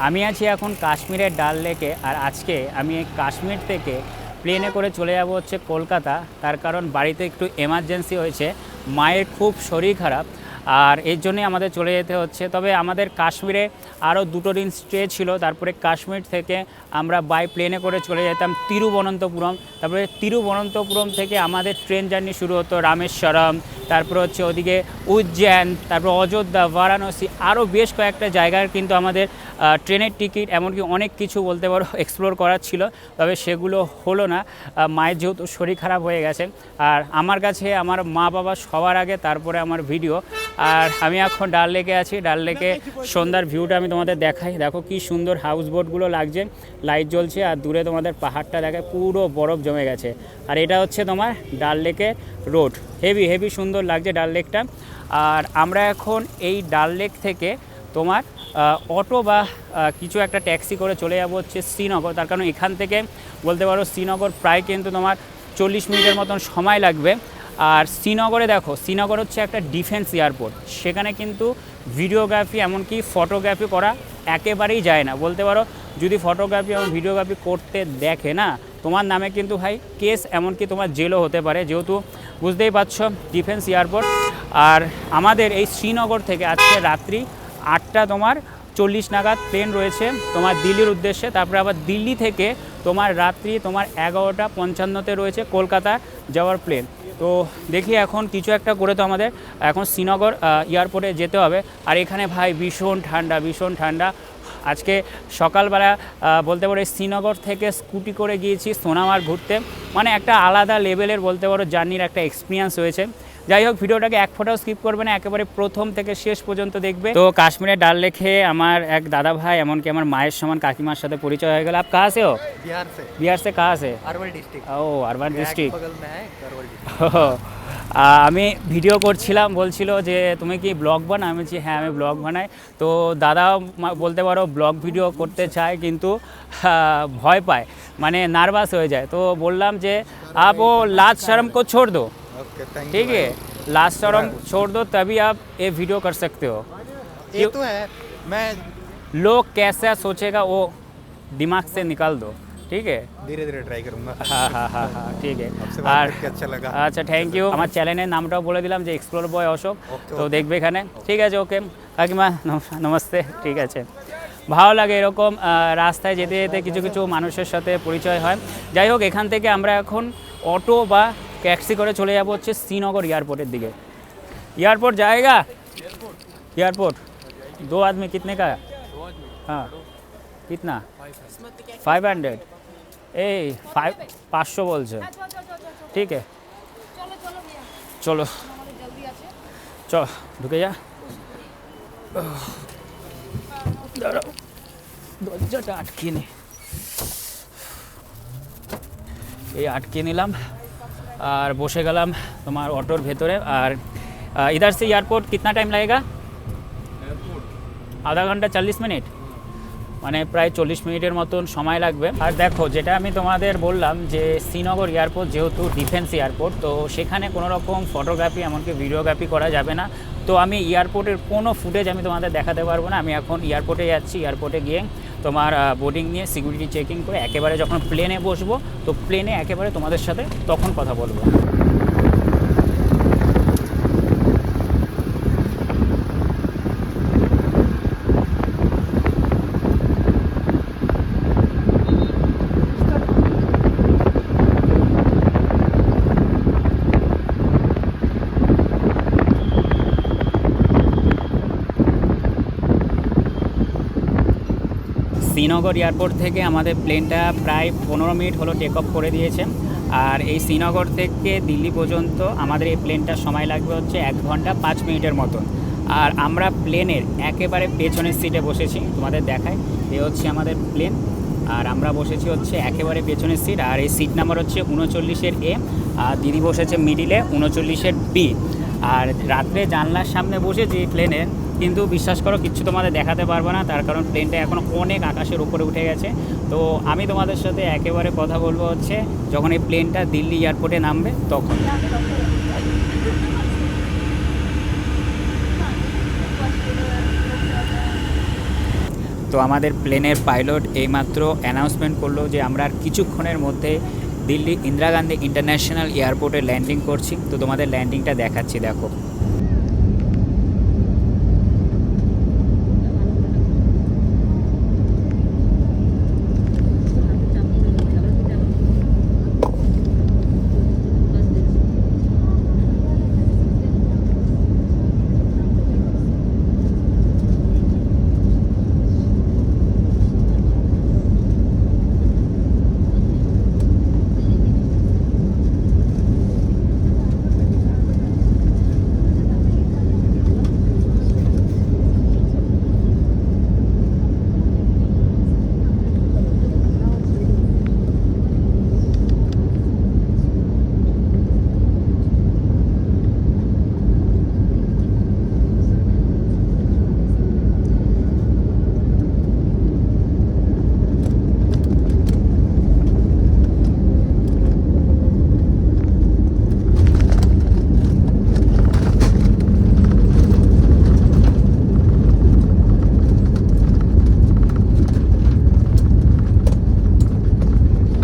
আমি আছি এখন কাশ্মীরের ডাল লেকে, আর আজকে আমি কাশ্মীর থেকে প্লেনে করে চলে যাব হচ্ছে কলকাতা। তার কারণ বাড়িতে একটু এমার্জেন্সি হয়েছে, মায়ের খুব শরীর খারাপ, আর এর জন্যই আমাদের চলে যেতে হচ্ছে। তবে আমাদের কাশ্মীরে আরও 2 দিন স্টে ছিল, তারপরে কাশ্মীর থেকে আমরা বাই প্লেনে করে চলে যেতাম তিরুবনন্তপুরম। তারপরে তিরুবনন্তপুরম থেকে আমাদের ট্রেন জার্নি শুরু হতো রামেশ্বরম, তারপরে হচ্ছে ওদিকে উজ্জয়ন, তারপর অযোধ্যা, বারাণসী, আরও বেশ কয়েকটা জায়গার কিন্তু আমাদের ট্রেনের টিকিট, এমনকি অনেক কিছু বলতে পারো এক্সপ্লোর করার ছিল। তবে সেগুলো হলো না, মায়ের যেহেতু শরীর খারাপ হয়ে গেছে। আর আমার কাছে আমার মা বাবা সবার আগে, তারপরে আমার ভিডিও। আর আমি এখন ডাল লেকে আছি। ডাল লেকে সন্ধ্যার ভিউটা আমি তোমাদের দেখাই। দেখো কি সুন্দর হাউস বোটগুলো লাগছে, লাইট জ্বলছে, আর দূরে তোমাদের পাহাড়টা দেখায়, পুরো বরফ জমে গেছে। আর এটা হচ্ছে তোমার ডাল লেকের রোড, হেভি হেভি সুন্দর লাগছে ডাল লেকটা। আর আমরা এখন এই ডাল লেক থেকে তোমার অটো বা কিছু একটা ট্যাক্সি করে চলে যাবো হচ্ছে শ্রীনগর। তার কারণ এখান থেকে বলতে পারো শ্রীনগর প্রায় কিন্তু তোমার 40 মিনিটের মতন সময় লাগবে। আর শ্রীনগরে দেখো, শ্রীনগর হচ্ছে একটা ডিফেন্স এয়ারপোর্ট, সেখানে কিন্তু ভিডিওগ্রাফি এমনকি ফটোগ্রাফি করা একেবারেই যায় না। বলতে পারো যদি ফটোগ্রাফি এবং ভিডিওগ্রাফি করতে দেখে না, তোমার নামে কিন্তু ভাই কেস, এমনকি তোমার জেলও হতে পারে, যেহেতু বুঝতেই পারছো ডিফেন্স এয়ারপোর্ট। আর আমাদের এই শ্রীনগর থেকে আজকে রাত্রি 8টা তোমার 40 নাগাদ প্লেন রয়েছে তোমার দিল্লির উদ্দেশ্যে। তারপরে আবার দিল্লি থেকে তোমার রাত্রি তোমার 11টা 55-তে রয়েছে কলকাতা যাওয়ার প্লেন। তো দেখি এখন কিছু একটা করে তো আমাদের এখন শ্রীনগর এয়ারপোর্টে যেতে হবে। আর এখানে ভাই ভীষণ ঠান্ডা, ভীষণ ঠান্ডা। আজকে সকালবেলা বলতে পারো শ্রীনগর থেকে স্কুটি করে গিয়েছি সোনামার্গ ঘুরতে, মানে একটা আলাদা লেভেলের বলতে পারো জার্নির একটা এক্সপিরিয়েন্স হয়েছে। যাই হোক, ভিডিওটাকে এক ফোটাও স্কিপ করবে না, একেবারে প্রথম থেকে শেষ পর্যন্ত দেখবে। তো কাশ্মীরের ডাল লেকে আমার এক দাদা ভাই, এমনকি আমার মায়ের সমান কাকিমার সাথে পরিচয় হয়ে গেল। আপ কাহা সে হো? बिहार से। बिहार से कहाँ से? अरवल डिस्ट्रिक्ट। ও আরবান ডিস্ট্রিক্ট। बगल में है अरवल डिस्ट्रिक्ट। আমি ভিডিও করছিলাম, বলছিল যে তুমি কি ব্লগ বানাও? আমি বলছি হ্যাঁ আমি ব্লগ বানাই। তো দাদা বলতে পারো ব্লগ ভিডিও করতে চায়, কিন্তু ভয় পায়, মানে নার্ভাস হয়ে যায়। তো বললাম যে आप वो लाज शर्म को छोड़ दो, ओके, थैंक यू। ठीक है, लाज शर्म छोड़ दो, तभी आप ये वीडियो कर सकते हो। ये तो है। मैं लोग कैसा सोचेगा वो दिमाग से निकाल दो, ठीक है। धीरे धीरे ट्राई करूंगा। হ্যাঁ হ্যাঁ হ্যাঁ হ্যাঁ ঠিক আছে। आपसे बात আর करके अच्छा लगा। আচ্ছা, থ্যাংক ইউ। আমার চ্যানেলের নামটাও বলে দিলাম যে এক্সপ্লোর বয় অশোক, তো দেখবে এখানে, ঠিক আছে। ওকে কাকিমা, নমস্তে, ঠিক আছে। ভালো লাগে এরকম রাস্তায় যেতে যেতে কিছু কিছু মানুষের সাথে পরিচয় হয়। যাই হোক, এখান থেকে আমরা এখন অটো বা ট্যাক্সি করে চলে যাব হচ্ছে শ্রীনগর এয়ারপোর্টের দিকে। एयरपोर्ट जाएगा? एयरपोर्ट 2 आदमी कितने का है? हाँ, कितना? 500। এই 500 বলছে, ঠিক আছে চলো চল ঢুকে যা। দাঁড়াও, দরজাটা আটকে নে। এই আটকে নিলাম আর বসে গেলাম তোমার অটোর ভেতরে। আর इधर से एयरपोर्ट कितना टाइम लगेगा? आधा घंटा 40 मिनट, মানে প্রায় 40 মিনিটের মতন সময় লাগবে। আর দেখো, যেটা আমি তোমাদের বললাম যে শ্রীনগর এয়ারপোর্ট যেহেতু ডিফেন্স এয়ারপোর্ট, তো সেখানে কোনো রকম ফটোগ্রাফি এমনকি ভিডিওগ্রাফি করা যাবে না। তো আমি এয়ারপোর্টের কোনো ফুটেজ আমি তোমাদের দেখাতে পারবো না। আমি এখন এয়ারপোর্টে যাচ্ছি, এয়ারপোর্টে গিয়ে তোমার বোর্ডিং নিয়ে সিকিউরিটি চেকিং করে একেবারে যখন প্লেনে বসবো, তো প্লেনে একেবারে তোমাদের সাথে তখন কথা বলবো। শ্রীনগর এয়ারপোর্ট থেকে আমাদের প্লেনটা প্রায় 15 মিনিট হলো টেক অফ করে দিয়েছে। আর এই শ্রীনগর থেকে দিল্লি পর্যন্ত আমাদের এই প্লেনটার সময় লাগবে হচ্ছে 1 ঘন্টা 5 মিনিটের মতন। আর আমরা প্লেনের একেবারে পেছনের সিটে বসেছি, তোমাদের দেখায়, এই হচ্ছে আমাদের প্লেন। আর আমরা বসেছি হচ্ছে একেবারে পেছনের সিট, আর এই সিট নাম্বার হচ্ছে 39-এর এ, আর দিদি বসেছে মিডিলে 39-এর বি। আর রাত্রে জানলার সামনে বসেছি প্লেনের, কিন্তু বিশ্বাস করো কিচ্ছু তোমাদের দেখাতে পারবো না, তার কারণ প্লেনটা এখন অনেক আকাশের উপরে উঠে গেছে। তো আমি তোমাদের সাথে একেবারে কথা বলবো হচ্ছে যখন এই প্লেনটা দিল্লি এয়ারপোর্টে নামবে তখন। তো তো আমাদের প্লেনের পাইলট এইমাত্র অ্যানাউন্সমেন্ট করলো যে আমরা আর কিছুক্ষণের মধ্যে দিল্লি ইন্দিরা গান্ধী ইন্টারন্যাশনাল এয়ারপোর্টে ল্যান্ডিং করছি। তো তোমাদের ল্যান্ডিংটা দেখাচ্ছি, দেখো।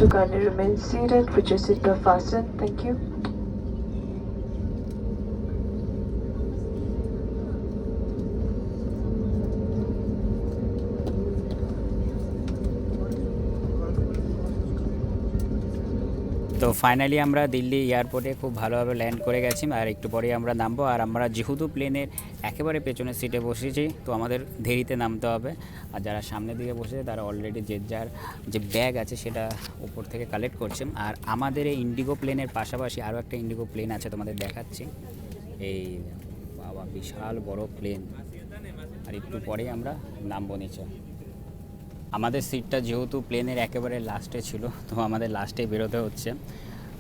To kindly remain seated with your seatbelt fastened. Thank you. তো ফাইনালি আমরা দিল্লি এয়ারপোর্টে খুব ভালোভাবে ল্যান্ড করে গেছি, আর একটু পরেই আমরা নামবো। আর আমরা যেহেতু প্লেনের একেবারে পেছনের সিটে বসেছি, তো আমাদের দেরিতে নামতে হবে। আর যারা সামনের দিকে বসেছে তারা অলরেডি যে যার যে ব্যাগ আছে সেটা উপর থেকে কালেক্ট করছে। আর আমাদের এই ইন্ডিগো প্লেনের পাশাপাশি আরও একটা ইন্ডিগো প্লেন আছে, তোমাদের দেখাচ্ছি। এই বাবা, বিশাল বড় প্লেন। আর একটু পরেই আমরা নামবো নিচে। আমাদের সিটটা যেহেতু প্লেনের একেবারে লাস্টে ছিল, তো আমাদের লাস্টে বেরোতে হচ্ছে।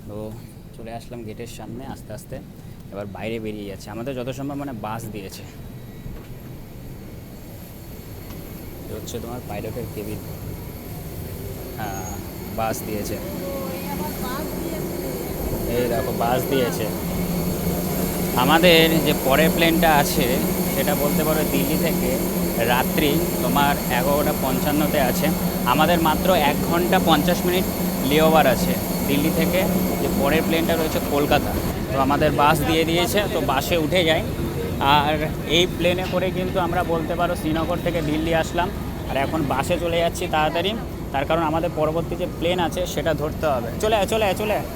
তো চলে আসলাম গেটের সামনে আস্তে আস্তে, এবার বাইরে বেরিয়ে যাচ্ছে। আমাদের যত সম্ভব মানে বাস দিয়েছে, হচ্ছে তোমার পাইলটের কেবিন। হ্যাঁ, বাস দিয়েছে, এই দেখো বাস দিয়েছে। আমাদের যে পরের প্লেনটা আছে সেটা বলতে পারো দিল্লি থেকে রাত্রি তোমার 11:55-তে আছে। আমাদের মাত্র 1 ঘন্টা 50 মিনিট লেওভার আছে দিল্লি থেকে। যে পরের প্লেনটা রয়েছে কলকাতা। তো আমাদের বাস দিয়ে দিয়েছে, তো বাসে উঠে যাই। আর এই প্লেনে করে কিন্তু আমরা বলতে পারো শ্রীনগর থেকে দিল্লি আসলাম, আর এখন বাসে চলে যাচ্ছি তাড়াতাড়ি। তার কারণ আমাদের পরবর্তী যে প্লেন আছে সেটা ধরতে হবে। চলে আয় চলে আয় চলে আয়।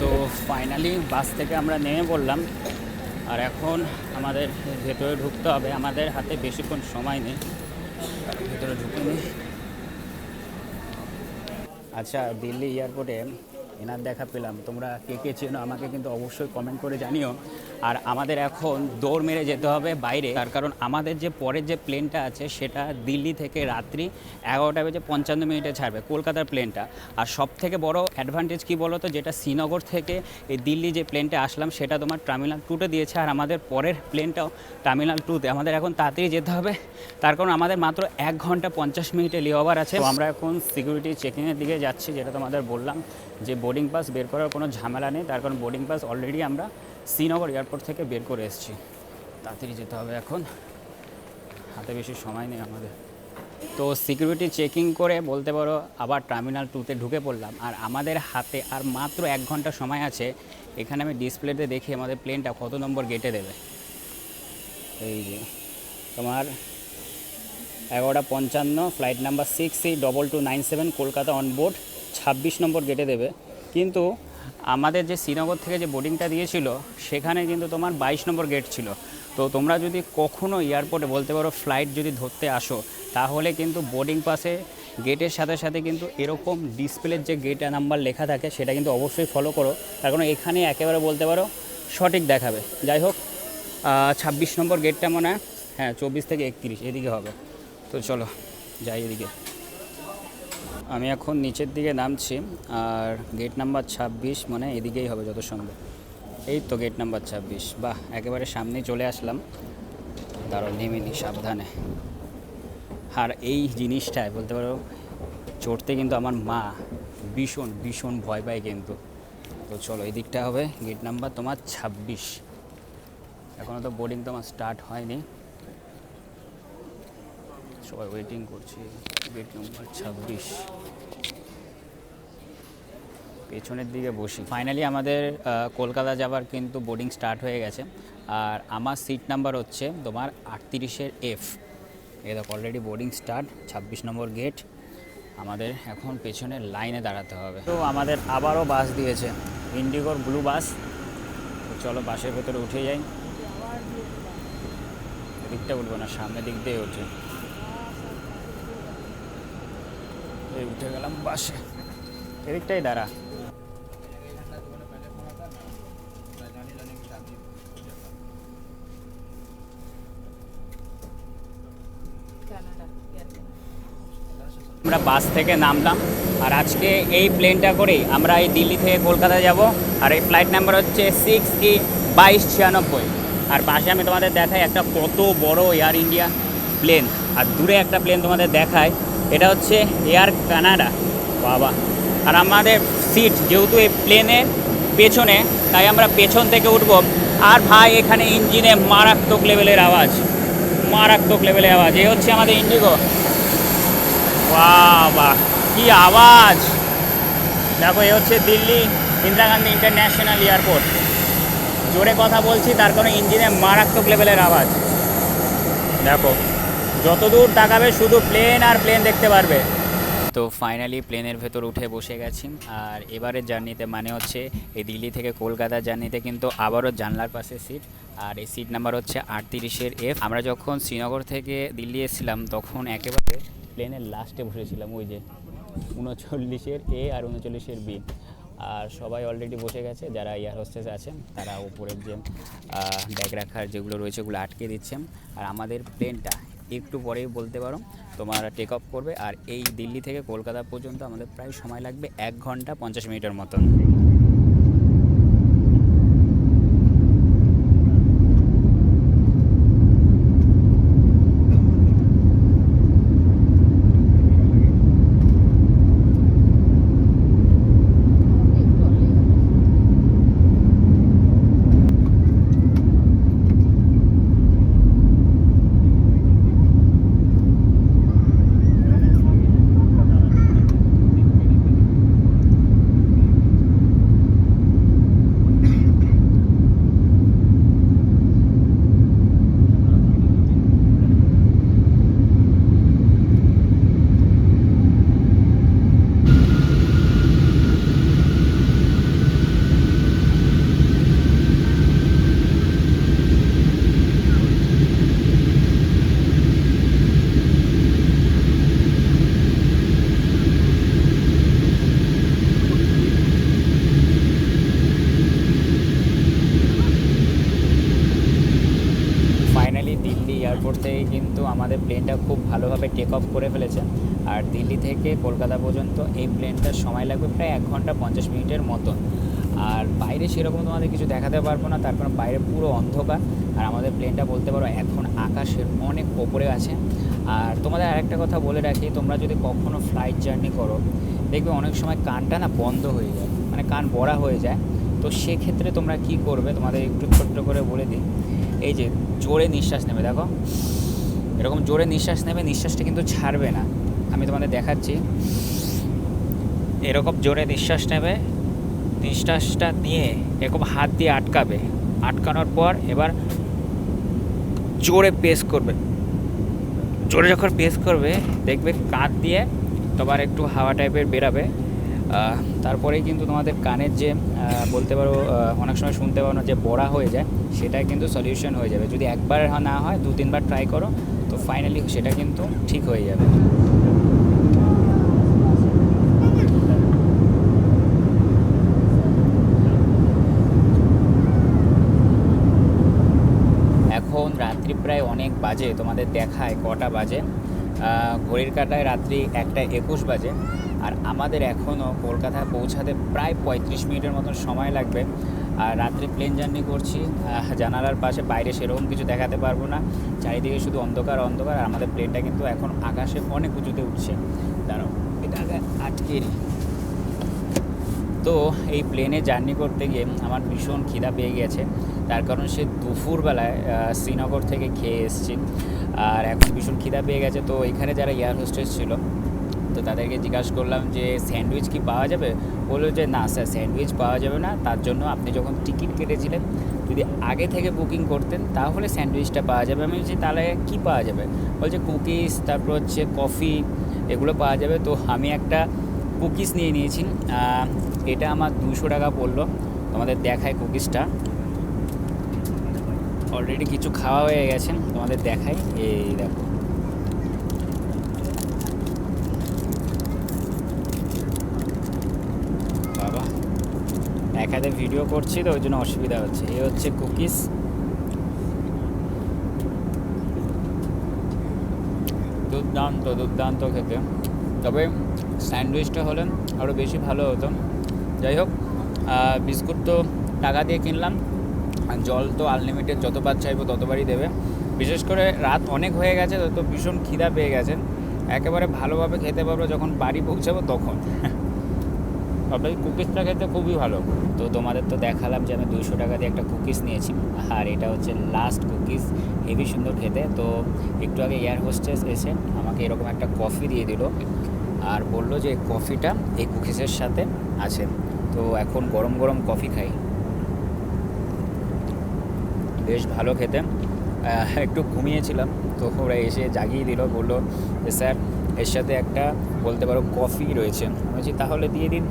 তো ফাইনালি বাস থেকে আমরা নেমে পড়লাম, আর এখন আমাদের ভেতরে ঢুকতে হবে। আমাদের হাতে বেশিক্ষণ সময় নেই, ভেতরে ঢুকে নিই। আচ্ছা, দিল্লি এয়ারপোর্টে এনার দেখা পেলাম। তোমরা কে কে চেনো আমাকে কিন্তু অবশ্যই কমেন্ট করে জানিও। আর আমাদের এখন দৌড় মেরে যেতে হবে বাইরে, তার কারণ আমাদের যে পরের যে প্লেনটা আছে সেটা দিল্লি থেকে রাত্রি 11:55 ছাড়বে, কলকাতার প্লেনটা। আর সব থেকে বড় অ্যাডভান্টেজ কী বলো তো, যেটা শ্রীনগর থেকে এই দিল্লি যে প্লেনটা আসলাম সেটা তোমার টার্মিনাল 2-তে দিয়েছে, আর আমাদের পরের প্লেনটাও টার্মিনাল 2-তে। আমাদের এখন তাড়াতাড়ি যেতে হবে, তার কারণ আমাদের মাত্র 1 ঘন্টা 50 মিনিটে লেওভার আছে। তো আমরা এখন সিকিউরিটি চেকিংয়ের দিকে যাচ্ছি, যেটা তোমাদের বললাম যে বোর্ডিং পাস বের করার কোনো ঝামেলা নেই, তার কারণ বোর্ডিং পাস অলরেডি আমরা শ্রীনগর এয়ারপোর্ট থেকে বের করে এসেছি। তাড়াতাড়ি যেতে হবে এখন, হাতে বেশি সময় নেই আমাদের। তো সিকিউরিটি চেকিং করে বলতে পারো আবার টার্মিনাল 2-তে ঢুকে পড়লাম। আর আমাদের হাতে আর মাত্র 1 ঘন্টা সময় আছে। এখানে আমি ডিসপ্লেতে দেখি আমাদের প্লেনটা কত নম্বর গেটে দেবে। এই যে তোমার 11:55, flight number 6C2297, Kolkata onboard, 26 নম্বর গেটে দেবে। কিন্তু আমাদের যে শ্রীনগর থেকে যে বোর্ডিংটা দিয়েছিল সেখানে কিন্তু তোমার 22 নম্বর গেট ছিল। তো তোমরা যদি কখনো এয়ারপোর্টে বলতে পারো ফ্লাইট যদি ধরতে আসো, তাহলে কিন্তু বোর্ডিং পাসে গেটের সাথে সাথে কিন্তু এরকম ডিসপ্লের যে গেট নাম্বার লেখা থাকে সেটা কিন্তু অবশ্যই ফলো করো, তার কারণ এখানে একেবারে বলতে পারো সঠিক দেখাবে। যাই হোক, 26 নম্বর গেটটা মনে হয়, হ্যাঁ 24 থেকে 31 এদিকে হবে। তো চলো যাই এদিকে। আমি এখন নিচের দিকে নামছি, আর গেট নাম্বার 26 মানে এদিকেই হবে যত সম্ভব। এই তো গেট নাম্বার 26, বাহ একেবারে সামনেই চলে আসলাম। দাঁড়ো নেমে নি সাবধানে। আর এই জিনিসটায় বলতে পারো চড়তে কিন্তু আমার মা ভীষণ ভীষণ ভয় পায় কিন্তু। তো চলো এই দিকটা হবে গেট নাম্বার তোমার 26। এখনও তো বোর্ডিং তোমার স্টার্ট হয়নি, সবাই ওয়েটিং করছি। গেট নাম্বার 26, পেছনের দিকে বসি। ফাইনালি আমাদের কলকাতা যাবার কিন্তু বোর্ডিং স্টার্ট হয়ে গেছে। আর আমার সিট নাম্বার হচ্ছে তোমার 38-এর F। এই দেখো অলরেডি বোর্ডিং স্টার্ট, 26 নম্বর গেট। আমাদের এখন পেছনের লাইনে দাঁড়াতে হবে। তো আমাদের আবারও বাস দিয়েছে, ইন্ডিগোর ব্লু বাস। তো চলো বাসের ভেতরে উঠে যাই। এদিকটা উঠবো না, সামনের দিক দিয়ে উঠে এই উঠে গেলাম বাসে। এদিকটাই দাঁড়া। আমরা বাস থেকে নামলাম, আর আজকে এই প্লেনটা করেই আমরা এই দিল্লি থেকে কলকাতা যাব। আর এই ফ্লাইট নাম্বার হচ্ছে 6E2296। আর পাশে আমি তোমাদের দেখাই একটা কত বড় এয়ার ইন্ডিয়া প্লেন, আর দূরে একটা প্লেন তোমাদের দেখায়, এটা হচ্ছে এয়ার কানাডা। বাবা, আর আমাদের সিট যেহেতু এই প্লেনের পেছনে, তাই আমরা পেছন থেকে উঠবো। আর ভাই এখানে ইঞ্জিনে মারাত্মক লেভেলের আওয়াজ, মারাত্মক লেভেলের আওয়াজ। এই হচ্ছে আমাদের ইন্ডিগো। বাহ বাহ কি আওয়াজ! দেখো এ হচ্ছে দিল্লি ইন্দিরা গান্ধী ইন্টারন্যাশনাল এয়ারপোর্ট। জোরে কথা বলছি তার কারণে ইঞ্জিনে মারাত্মক লেভেলের আওয়াজ। দেখো যত দূর তাকাবে শুধু প্লেন আর প্লেন দেখতে পারবে। তো ফাইনালি প্লেনের ভেতর উঠে বসে গেছি। আর এবারের জার্নিতে মানে হচ্ছে এই দিল্লি থেকে কলকাতার জার্নিতে কিন্তু আবারও জানলার পাশে সিট। আর এই সিট নাম্বার হচ্ছে 38-এর F। আমরা যখন শ্রীনগর থেকে দিল্লি এসেছিলাম তখন একেবারে প্লেনের লাস্টে বসেছিলাম, ওই যে 39-এর A আর 39-এর B। আর সবাই অলরেডি বসে গেছে, যারা এয়ার হোস্টেস আছেন তারা উপরের যে ব্যাগ রাখার যেগুলো রয়েছে ওগুলো আটকে দিচ্ছে। আর আমাদের প্লেনটা একটু পরেই বলতে পারো তোমার টেক অফ করবে। আর এই দিল্লি থেকে কলকাতা পর্যন্ত আমাদের প্রায় সময় লাগবে 1 ঘন্টা 50 মিনিটের মতন। এয়ারপোর্ট থেকে কিন্তু আমাদের প্লেনটা খুব ভালোভাবে টেক অফ করে ফেলেছে। আর দিল্লি থেকে কলকাতা পর্যন্ত এই প্লেনটার সময় লাগবে প্রায় 1 ঘন্টা 50 মিনিটের মতন। আর বাইরে সেরকম তোমাদের কিছু দেখাতে পারবো না, তার কারণ বাইরে পুরো অন্ধকার। আর আমাদের প্লেনটা বলতে পারো এখন আকাশের অনেক ওপরে আছে। আর তোমাদের আরেকটা কথা বলে রাখি, তোমরা যদি কখনো ফ্লাইট জার্নি করো দেখবে অনেক সময় কানটা না বন্ধ হয়ে যায়, মানে কান বড়া হয়ে যায়। তো সেক্ষেত্রে তোমরা কি করবে তোমাদের একটু ছোট্ট করে বলে দিই। এই যে জোরে নিঃশ্বাস নেবে, দেখো এরকম জোরে নিঃশ্বাস নেবে, নিঃশ্বাসটা কিন্তু ছাড়বে না। আমি তোমাদের দেখাচ্ছি, এরকম জোরে নিঃশ্বাস নেবে, নিঃশ্বাসটা নিয়ে এরকম হাত দিয়ে আটকাবে, আটকানোর পর এবার জোরে প্রেস করবে। জোরে যখন প্রেস করবে দেখবে কাঁধ দিয়ে তোমার একটু হাওয়া টাইপের বেরাবে। তারপরেই কিন্তু তোমাদের কানের যে বলতে পারো অনেক সময় শুনতে পারো না যে বড়া হয়ে যায়, সেটা কিন্তু সলিউশন হয়ে যাবে। যদি একবার না হয় 2-3 বার ট্রাই করো, তো ফাইনালি সেটা কিন্তু ঠিক হয়ে যাবে। প্রায় অনেক বাজে, তোমাদের দেখায় কটা বাজে, ঘড়ির কাঁটায় রাত্রি 1:21 বাজে। আর আমাদের এখনও কলকাতায় পৌঁছাতে প্রায় 35 মিনিটের মতন সময় লাগবে। আর রাত্রে প্লেন জার্নি করছি, জানালার পাশে বাইরে সেরকম কিছু দেখাতে পারবো না, চারিদিকে শুধু অন্ধকার অন্ধকার। আর আমাদের প্লেনটা কিন্তু এখন আকাশে অনেক উঁচুতে উঠছে। দাঁড়াও, এটা আগে আটকে নিই। তো এই প্লেনে জার্নি করতে গিয়ে আমার ভীষণ খিদা পেয়ে গেছে, তার কারণ সে দুপুরবেলায় শ্রীনগর থেকে খেয়ে এসেছি। আর এখন ভীষণ খিদা পেয়ে গেছে। তো এখানে যারা এয়ার হোস্টেস ছিল, তো তাদেরকে জিজ্ঞাসা করলাম যে স্যান্ডউইচ কি পাওয়া যাবে। বললো যে না স্যার, স্যান্ডউইচ পাওয়া যাবে না, তার জন্য আপনি যখন টিকিট কেটেছিলেন যদি আগে থেকে বুকিং করতেন তাহলে স্যান্ডউইচটা পাওয়া যাবে। আমি বলছি তাহলে কি পাওয়া যাবে? বলছে কুকিজ, তারপর হচ্ছে কফি, এগুলো পাওয়া যাবে। তো আমি একটা কুকিজ নিয়ে নিয়েছি, এটা আমার 200 টাকা পড়লো। তোমাদের দেখায় কুকিজটা, অলরেডি কিছু খাওয়া হয়ে গেছে, তোমাদের দেখাই। এই দেখো, বাবা এক হাতে ভিডিও করছি তো ওই জন্য অসুবিধা হচ্ছে। এই হচ্ছে কুকিজ, দুর্দান্ত দুর্দান্ত খেতে। তবে স্যান্ডউইচটা হলে আরও বেশি ভালো হতো। যাই হোক, বিস্কুট তো টাকা দিয়ে কিনলাম, আর জল তো আনলিমিটেড, যতবার চাইবো ততবারই দেবে। বিশেষ করে রাত অনেক হয়ে গেছে তো ভীষণ খিদা পেয়ে গেছে, একেবারে ভালোভাবে খেতে পারবো যখন বাড়ি পৌঁছাবো তখন। তবে কুকিজটা খেতে খুবই ভালো। তো তোমাদের তো দেখালাম যে আমি 200 টাকা দিয়ে একটা কুকিজ নিয়েছি, আর এটা হচ্ছে লাস্ট কুকিজ, হেভি সুন্দর খেতে। তো একটু আগে এয়ার হোস্টেস এসে আমাকে এরকম একটা কফি দিয়ে দিল, আর বললো যে কফিটা এই কুকিজের সাথে আছে। তো এখন গরম গরম কফি খাই, বেশ ভালো খেতে। একটু ঘুমিয়েছিলাম, তো ওরা এসে জাগিয়ে দিল, বললো যে স্যার এর সাথে একটা বলতে পারো কফি রয়েছে। আমি বলছি তাহলে দিয়ে দিন।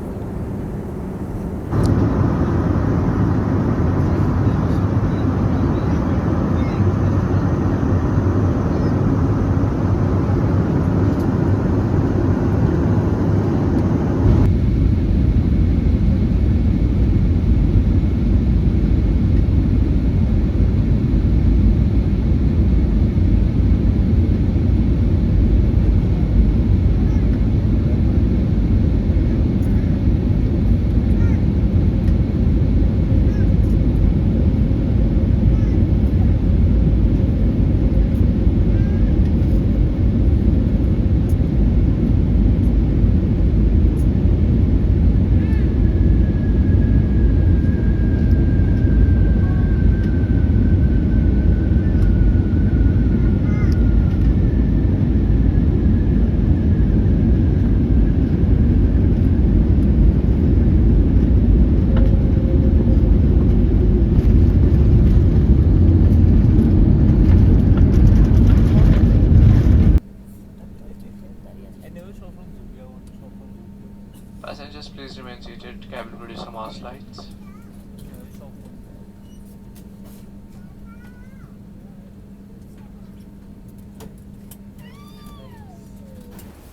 Passengers, please remain seated. Cabin crew some mask lights.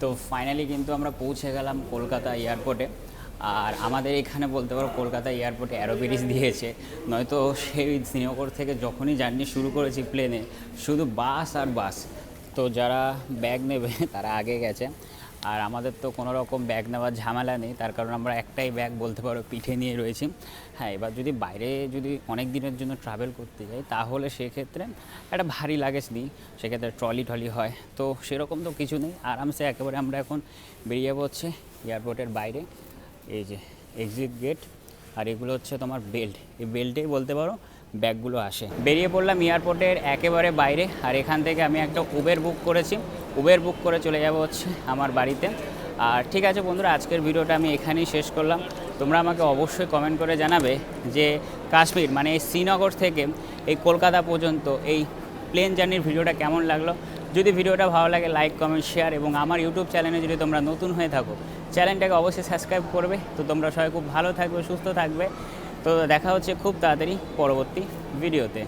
তো ফাইনালি কিন্তু আমরা পৌঁছে গেলাম কলকাতা এয়ারপোর্টে। আর আমাদের এখানে বলতে পারো কলকাতা এয়ারপোর্টে অ্যারোব্রিজ দিয়েছে, নয়তো সেই শ্রীনগর থেকে যখনই জার্নি শুরু করেছি প্লেনে শুধু বাস আর বাস। তো যারা ব্যাগ নেবে তারা আগে গেছে, আর আমাদের তো কোনো রকম ব্যাগ নেওয়ার ঝামেলা নেই, তার কারণ আমরা একটাই ব্যাগ বলতে পারো পিঠে নিয়ে রয়েছি। হ্যাঁ, এবার যদি বাইরে যদি অনেক দিনের জন্য ট্রাভেল করতে যাই তাহলে সেক্ষেত্রে একটা ভারী লাগেজ নিই, সেক্ষেত্রে ট্রলি টলি হয়। তো সেরকম তো কিছু নেই, আরামসে একেবারে আমরা এখন বেরিয়ে পড়ছি এয়ারপোর্টের বাইরে। এই যে এক্সিট গেট, আর এগুলো হচ্ছে তোমার বেল্ট, এই বেল্টেই বলতে পারো ব্যাগগুলো আসে। বেরিয়ে পড়লাম এয়ারপোর্টের একেবারে বাইরে, আর এখান থেকে আমি একটা উবের বুক করেছি, উবের বুক করে চলে যাব হচ্ছে আমার বাড়িতে। আর ঠিক আছে বন্ধুরা, আজকের ভিডিওটা আমি এখানেই শেষ করলাম। তোমরা আমাকে অবশ্যই কমেন্ট করে জানাবে যে কাশ্মীর মানে এই শ্রীনগর থেকে এই কলকাতা পর্যন্ত এই প্লেন জার্নির ভিডিওটা কেমন লাগলো। যদি ভিডিওটা ভালো লাগে লাইক কমেন্ট শেয়ার, এবং আমার ইউটিউব চ্যানেলে যদি তোমরা নতুন হয়ে থাকো চ্যানেলটাকে অবশ্যই সাবস্ক্রাইব করবে। তো তোমরা সবাই খুব ভালো থাকবে, সুস্থ থাকবে। তো দেখা হচ্ছে খুব তাড়াতাড়ি পরবর্তী ভিডিওতে।